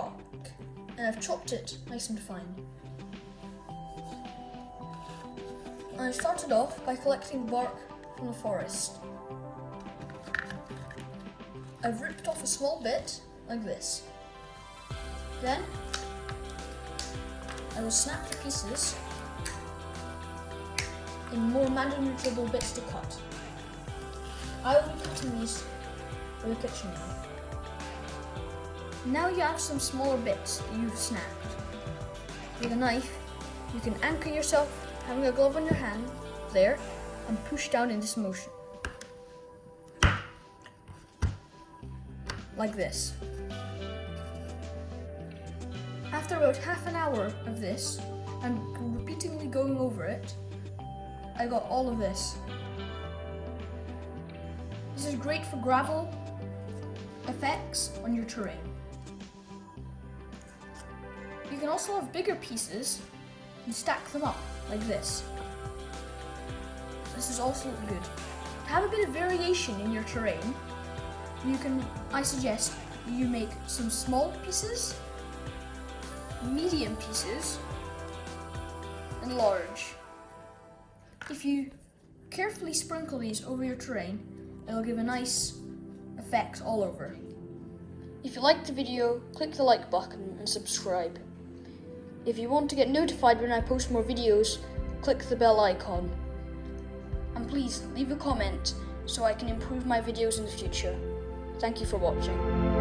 bark, and I've chopped it nice and fine. I started off by collecting bark from the forest. I've ripped off a small bit, like this. Then, I will snap the pieces in more manageable bits to cut. I will be cutting these with a kitchen knife. Now you have some smaller bits that you've snapped. With a knife, you can anchor yourself, having a glove on your hand, there, and push down in this motion. Like this. After about half an hour of this, and repeatedly going over it, I got all of this. This is great for gravel effects on your terrain. You can also have bigger pieces and stack them up like this. This is also good. To have a bit of variation in your terrain, I suggest you make some small pieces, medium pieces, and large. If you carefully sprinkle these over your terrain, it'll give a nice effect all over. If you liked the video, click the like button and subscribe. If you want to get notified when I post more videos, click the bell icon. And please leave a comment so I can improve my videos in the future. Thank you for watching.